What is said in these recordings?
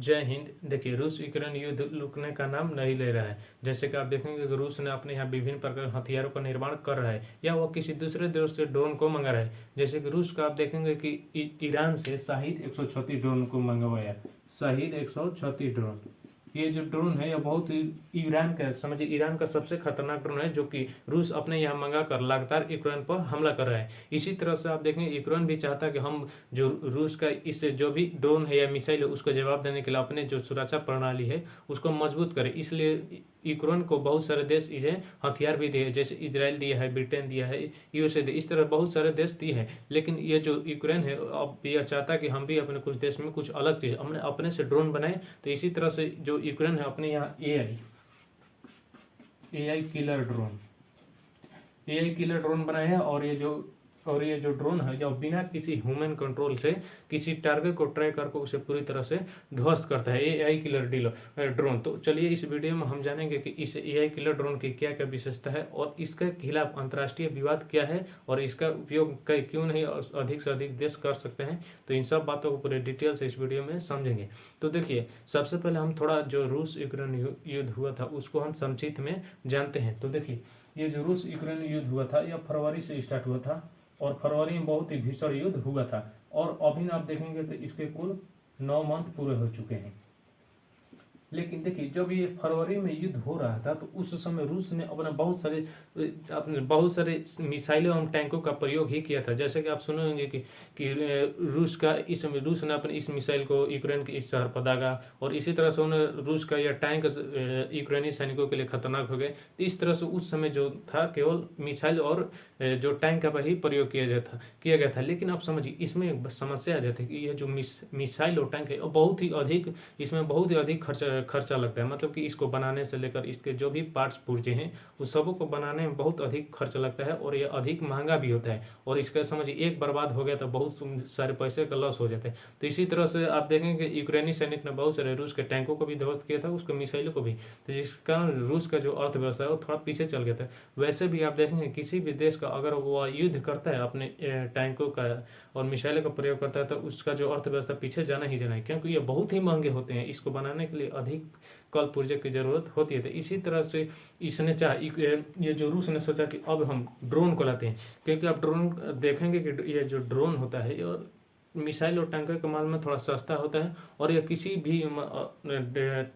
जय हिंद। देखिए, रूस यूक्रेन युद्ध रुकने का नाम नहीं ले रहा है। जैसे कि आप देखेंगे कि रूस ने अपने यहाँ विभिन्न प्रकार के हथियारों का निर्माण कर रहा है या वह किसी दूसरे देश से ड्रोन को मंगा रहा है। जैसे कि रूस का आप देखेंगे कि ईरान से शाहिद 136 ड्रोन को मंगवाया। शाहिद 136 ड्रोन, ये जो ड्रोन है यह बहुत ही ईरान का, समझिए ईरान का सबसे खतरनाक ड्रोन है, जो कि रूस अपने यहाँ मंगा कर लगातार यूक्रेन पर हमला कर रहा है। इसी तरह से आप देखेंगे यूक्रेन भी चाहता है कि हम जो रूस का इस जो भी ड्रोन है या मिसाइल है उसको जवाब देने के लिए अपने जो सुरक्षा प्रणाली है उसको मजबूत करें। इसलिए यूक्रेन को बहुत सारे देश इन्हें हथियार भी दिए, जैसे इजराइल दिया है, ब्रिटेन दिया है, यूएसए दिया, इस तरह बहुत सारे देश दिए हैं। लेकिन ये जो यूक्रेन है अब यह चाहता है कि हम भी अपने कुछ देश में कुछ अलग चीज़ हमने अपने से ड्रोन बनाए। तो इसी तरह से जो यूक्रेन है अपने यहाँ एआई किलर ड्रोन बनाए हैं। और ये जो ड्रोन है जो बिना किसी ह्यूमन कंट्रोल से किसी टारगेट को ट्रैक करके उसे पूरी तरह से ध्वस्त करता है, एआई किलर ड्रोन। तो चलिए इस वीडियो में हम जानेंगे कि इस एआई किलर ड्रोन की क्या क्या विशेषता है और इसके खिलाफ अंतर्राष्ट्रीय विवाद क्या है और इसका उपयोग क्यों नहीं अधिक से अधिक देश कर सकते हैं। तो इन सब बातों को पूरे डिटेल से इस वीडियो में समझेंगे। तो देखिए, सबसे पहले हम थोड़ा जो रूस यूक्रेन युद्ध हुआ था उसको हम संक्षिप्त में जानते हैं। तो देखिए, ये जो रूस यूक्रेन युद्ध हुआ था यह फरवरी से स्टार्ट हुआ था और फरवरी में बहुत ही भीषण युद्ध हुआ था। और अभी आप देखेंगे तो इसके कुल 9 मंथ पूरे हो चुके हैं। लेकिन देखिए, जब ये फरवरी में युद्ध हो रहा था तो उस समय रूस ने अपने बहुत सारे मिसाइलों एवं टैंकों का प्रयोग ही किया था। जैसे कि आप सुने होंगे कि रूस ने अपने इस मिसाइल को यूक्रेन के इस शहर पर दागा और इसी तरह से उन्हें रूस का यह टैंक यूक्रेनी सैनिकों के लिए खतरनाक हो गए। तो इस तरह से उस समय जो था केवल मिसाइल और जो टैंक का ही प्रयोग किया गया था। लेकिन अब समझिए इसमें एक समस्या आ जाती है कि यह जो मिसाइल और टैंक है बहुत ही अधिक, इसमें बहुत ही अधिक खर्चा लगता है। मतलब कि इसको बनाने से लेकर इसके जो भी पार्ट्स पुर्जे हैं उस सबों को बनाने में बहुत अधिक खर्च लगता है और यह अधिक महंगा भी होता है। और इसका समझिए एक बर्बाद हो गया तो बहुत सारे पैसे का लॉस हो जाता है। तो इसी तरह से आप देखेंगे कि यूक्रेनी सैनिक ने बहुत सारे रूस के टैंकों को भी ध्वस्त किया था, उसके मिसाइलों को भी। तो जिस कारण रूस का जो अर्थव्यवस्था है वो थोड़ा पीछे चल गया था। वैसे भी आप देखेंगे किसी भी देश का अगर वो युद्ध करता है अपने टैंकों का और मिसाइलों का प्रयोग करता है तो उसका जो अर्थव्यवस्था पीछे जाना ही जाना है, क्योंकि ये बहुत ही महंगे होते हैं। इसको बनाने के लिए अधिक कल पुर्जे की जरूरत होती है। तो इसी तरह से इसने ये जो रूस ने सोचा कि अब हम ड्रोन को लाते हैं, क्योंकि आप ड्रोन देखेंगे कि ये जो ड्रोन होता है और मिसाइल और टैंकर के माल में थोड़ा सस्ता होता है और यह किसी भी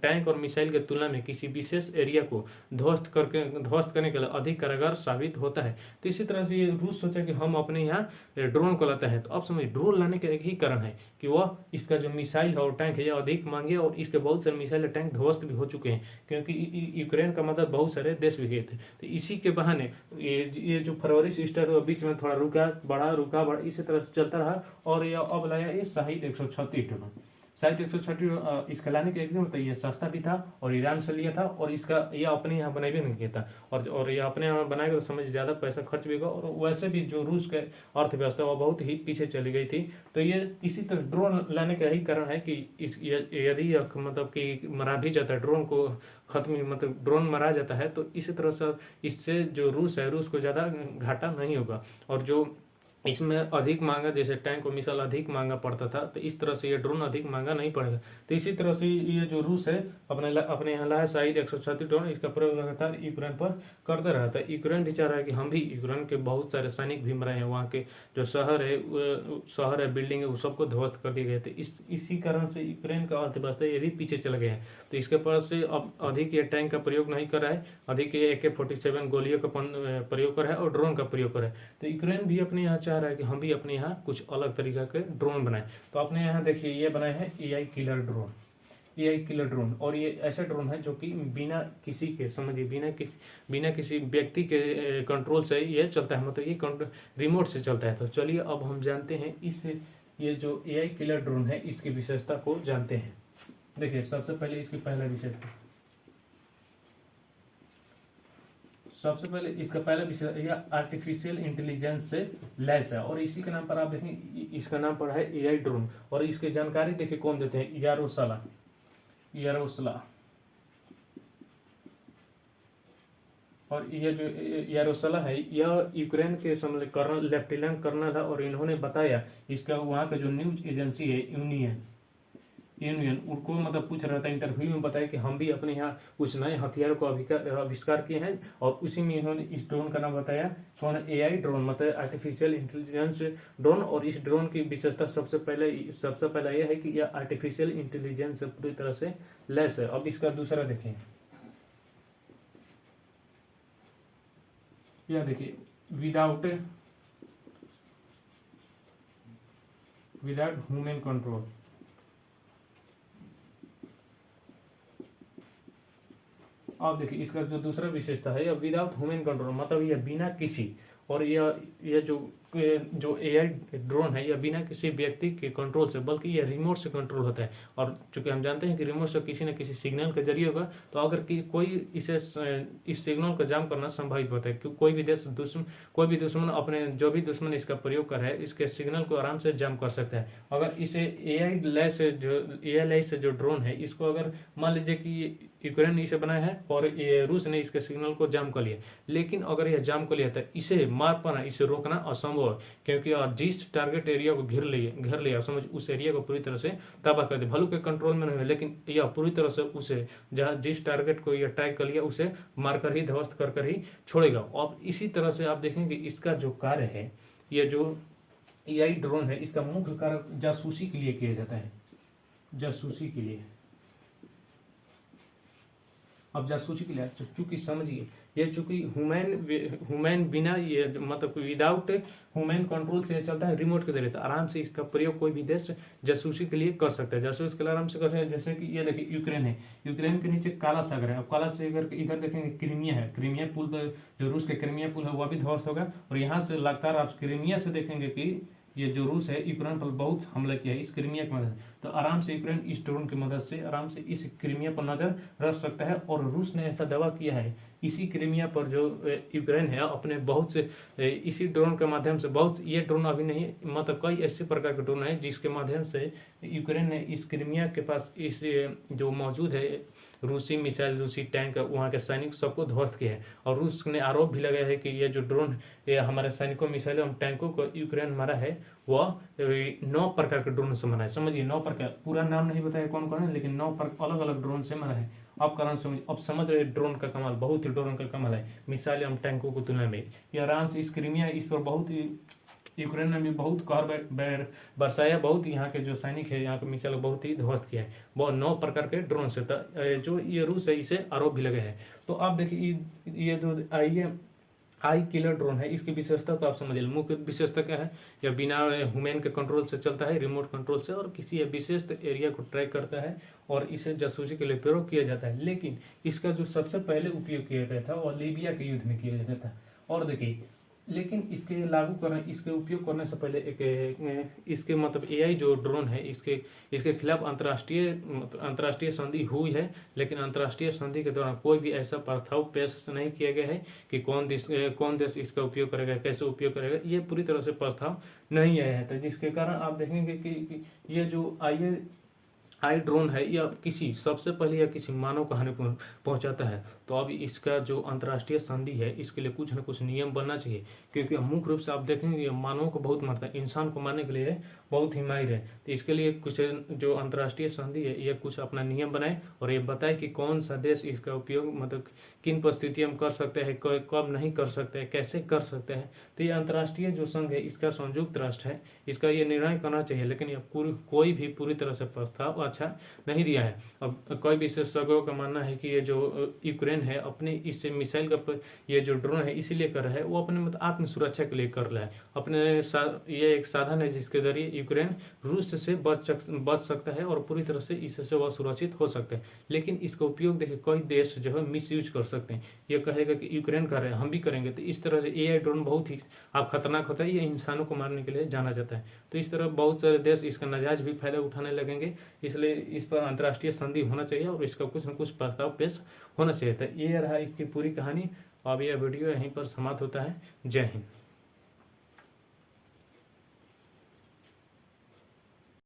टैंक और मिसाइल के तुलना में किसी विशेष एरिया को ध्वस्त करने के लिए अधिक कारगर साबित होता है। तो इसी तरह से ये रूस सोचा कि हम अपने यहाँ ड्रोन को लाते हैं। तो अब समझिए ड्रोन लाने का एक ही कारण है कि वह इसका जो मिसाइल है और टैंक है यह अधिक महंगे और इसके बहुत सारे मिसाइल और टैंक ध्वस्त भी हो चुके हैं, क्योंकि यूक्रेन का मदद बहुत सारे देश भी गए थे। तो इसी के बहाने ये जो फरवरी से स्टार्ट हुआ बीच में थोड़ा रुका बढ़ा इसी तरह से चलता रहा और यह अब लाया ये शाहिद 136 ड्रोन। शाहिद 136 इसका लाने के एग्जाम तो ये सस्ता भी था और ईरान से लिया था और इसका यह अपने यहाँ बनाया भी नहीं किया था और ये अपने यहाँ बनाएगा तो समझ ज़्यादा पैसा खर्च भी होगा और वैसे भी जो रूस के अर्थव्यवस्था वो बहुत ही पीछे चली गई थी। तो ये इसी तरह ड्रोन लाने का यही कारण है कि यदि मतलब कि मरा भी जाता है ड्रोन को खत्म, मतलब ड्रोन मरा जाता है तो इसी तरह से इससे जो रूस है रूस को ज़्यादा घाटा नहीं होगा। और जो इसमें अधिक महंगा जैसे टैंक और मिसाइल अधिक महंगा पड़ता था तो इस तरह से ये ड्रोन अधिक महंगा नहीं पड़ेगा। तो इसी तरह से ये जो रूस है अपने यहाँ लाया शाहिद 136 ड्रोन, इसका प्रयोग लगातार यूक्रेन पर करता रहा था। यूक्रेन भी चाह रहा है कि हम भी यूक्रेन के बहुत सारे सैनिक भी मरे हैं, वहाँ के जो शहर है बिल्डिंग है वो सबको ध्वस्त कर दिए गए थे। इसी कारण से यूक्रेन का अर्थव्यवस्था ये भी पीछे चला गया है। तो इसके पास से अब अधिक ये टैंक का प्रयोग नहीं कर रहा है, अधिक ये AK-47 गोलियों का प्रयोग कर रहा है और ड्रोन का प्रयोग कर रहा है। तो यूक्रेन भी अपने यहाँ चाह रहा है कि हम भी अपने यहाँ कुछ अलग तरीका के ड्रोन बनाएं। तो अपने यहाँ देखिए ये बनाए हैं एआई किलर ड्रोन और ये ऐसा ड्रोन है जो कि बिना किसी के, समझिए बिना किसी व्यक्ति के कंट्रोल से ये चलता है, मतलब ये रिमोट से चलता है। तो चलिए अब हम जानते हैं ये जो एआई किलर ड्रोन है इसकी विशेषता को जानते हैं। देखिए, सबसे पहले इसकी इसका पहला विषय यह आर्टिफिशियल इंटेलिजेंस से लैस है और इसी के नाम पर आप देखें इसका नाम पड़ा है एआई ड्रोन। और इसकी जानकारी देखिए कौन देते हैं, यारोस्ला। और यह जो यारोस्ला है यह यूक्रेन के लेफ्टिनेंट कर्नल है और इन्होंने बताया इसका वहाँ का जो न्यूज एजेंसी है यूनियन उनको मतलब पूछ रहा था, इंटरव्यू में बताया कि हम भी अपने यहाँ कुछ नए हथियारों को आविष्कार किए हैं, और उसी में इन्होंने इस ड्रोन का नाम बताया कौन, AI ड्रोन, मतलब आर्टिफिशियल इंटेलिजेंस ड्रोन। और इस ड्रोन की विशेषता सबसे पहला यह है कि यह आर्टिफिशियल इंटेलिजेंस से पूरी तरह से लैस है। अब इसका दूसरा देखें, यह देखिए विदाउट ह्यूमन कंट्रोल। अब देखिए इसका जो दूसरा विशेषता है, यह विदाउट ह्यूमन कंट्रोल, मतलब यह बिना किसी, और यह जो AI ड्रोन है यह बिना किसी व्यक्ति के कंट्रोल से, बल्कि यह रिमोट से कंट्रोल होता है। और चूंकि हम जानते हैं कि रिमोट से किसी न किसी सिग्नल के जरिए होगा, तो अगर कोई इस सिग्नल को जाम करना संभावित होता है, क्योंकि कोई भी दुश्मन अपने जो भी दुश्मन इसका प्रयोग कर रहा है, इसके सिग्नल को आराम से जाम कर सकता है। अगर इसे AI से जो ड्रोन है, इसको अगर मान लीजिए कि यूक्रेन ने इसे बनाया है और ये रूस ने इसके सिग्नल को जाम कर लिया, लेकिन अगर यह जाम कर लिया तो इसे मार पाना, इसे रोकना असंभव है, क्योंकि जिस टारगेट एरिया को घेर लिया समझ, उस एरिया को पूरी तरह से तबाह कर दे। भले के कंट्रोल में नहीं है, लेकिन यह पूरी तरह से उसे जिस टारगेट को यह ट्रैक कर लिया उसे मारकर ही, ध्वस्त कर ही छोड़ेगा। अब इसी तरह से आप देखेंगे इसका जो कार्य है, यह जो AI ड्रोन है, इसका मुख्य कार्य जासूसी के लिए किया जाता है, जासूसी के लिए। अब जासूसी के लिए चूंकि समझिए, ये चूंकि ह्यूमन बिना, ये मतलब विदाउट ह्यूमन कंट्रोल से चलता है, रिमोट के जरिए, तो आराम से इसका प्रयोग कोई भी देश जासूसी के लिए कर सकता है। जासूसी के लिए आराम से कर सकते हैं। जैसे कि ये देखिए यूक्रेन है, यूक्रेन के नीचे काला सागर है। अब काला सागर इधर देखेंगे क्रीमिया है, क्रीमिया पुल पर जो रूस के क्रीमिया पुल है वह भी ध्वस्त होगा। और यहाँ से लगातार आप क्रीमिया से देखेंगे कि ये जो रूस है यूक्रेन पर बहुत हमला किया है इस क्रीमिया की मदद से, तो आराम से यूक्रेन इस ड्रोन की मदद से आराम से इस क्रीमिया पर नजर रख सकता है। और रूस ने ऐसा दावा किया है इसी क्रीमिया पर जो यूक्रेन है अपने बहुत से इसी ड्रोन के माध्यम से, बहुत ये ड्रोन अभी नहीं, मतलब कई ऐसे प्रकार के ड्रोन है जिसके माध्यम से यूक्रेन ने इस क्रीमिया के पास इस जो मौजूद है रूसी मिसाइल, रूसी टैंक, वहाँ के सैनिक सबको ध्वस्त किया है। और रूस ने आरोप भी लगाया है कि ये जो ड्रोन ये हमारे सैनिकों, मिसाइलों और टैंकों को यूक्रेन मारा है वह 9 प्रकार के ड्रोन से मारा है। समझिए 9 प्रकार, पूरा नाम नहीं बताया कौन कौन है, लेकिन 9 अलग अलग ड्रोन से मारा है। अब समझ रहे ड्रोन का कमाल, बहुत ही ड्रोन का कमाल है मिसाइल एवं टैंकों की तुलना में। ये आराम से इस क्रीमिया, इस पर बहुत ही यूक्रेन ने भी बहुत कहर बरसाया, बहुत यहाँ के जो सैनिक है, यहाँ के मिसाइल बहुत ही ध्वस्त किया है। वो 9 प्रकार के ड्रोन से जो ये रूस है इसे आरोप भी लगे हैं। तो आप देखिए ये जो आई किलर ड्रोन है, इसकी विशेषता तो आप समझिए। मुख्य विशेषता क्या है, यह बिना ह्यूमन के कंट्रोल से चलता है, रिमोट कंट्रोल से, और किसी विशेष एरिया को ट्रैक करता है और इसे जासूसी के लिए प्रयोग किया जाता है। लेकिन इसका जो सबसे पहले उपयोग किया गया था वह लीबिया के युद्ध में किया गया था। और देखिए लेकिन इसके उपयोग करने से पहले इसके मतलब AI जो ड्रोन है इसके खिलाफ अंतर्राष्ट्रीय संधि हुई है, लेकिन अंतर्राष्ट्रीय संधि के दौरान कोई भी ऐसा प्रस्ताव पेश नहीं किया गया है कि कौन देश इसका उपयोग करेगा, कैसे उपयोग करेगा, ये पूरी तरह से प्रस्ताव नहीं आया है। तो जिसके कारण आप देखेंगे कि ये जो आई ड्रोन है या सबसे पहले या किसी मानव को हानि पहुंचाता है, तो अब इसका जो अंतर्राष्ट्रीय संधि है इसके लिए कुछ न कुछ नियम बनना चाहिए, क्योंकि मुख्य रूप से आप देखेंगे ये मानव को बहुत मारता है, इंसान को मारने के लिए बहुत ही माहिर है। तो इसके लिए कुछ जो अंतर्राष्ट्रीय संधि है ये कुछ अपना नियम बनाए और ये बताए कि कौन सा देश इसका उपयोग मतलब किन परिस्थितियों में कर सकते हैं, कब नहीं कर सकते हैं, कैसे कर सकते हैं। तो ये अंतर्राष्ट्रीय जो संघ है इसका संयुक्त राष्ट्र है, इसका ये निर्णय करना चाहिए, लेकिन ये कोई भी पूरी तरह से प्रस्ताव अच्छा नहीं दिया है। अब कई विशेषज्ञों का मानना है कि ये जो यूक्रेन है अपने इस मिसाइल का ये जो ड्रोन है इसीलिए कर रहा है, वो अपने मतलब आत्म सुरक्षा के लिए कर रहा है। ये एक साधन है जिसके जरिए यूक्रेन रूस से बच सकता है और पूरी तरह से इससे वह सुरक्षित हो सकता है। लेकिन इसका उपयोग देखिए कई देश जो है मिस यूज कर सकते हैं। ये कहेगा कि यूक्रेन कर रहे हैं हम भी करेंगे, तो इस तरह से AI ड्रोन बहुत ही खतरनाक होता है, ये इंसानों को मारने के लिए जाना जाता है। तो इस तरह बहुत सारे देश इसका नाजायज भी फायदा उठाने लगेंगे, इसलिए इस पर अंतर्राष्ट्रीय संधि होना चाहिए और इसका कुछ न कुछ प्रस्ताव पेश होना चाहिए था। ये रहा इसकी पूरी कहानी। अब यह वीडियो यहीं पर समाप्त होता है। जय हिंद।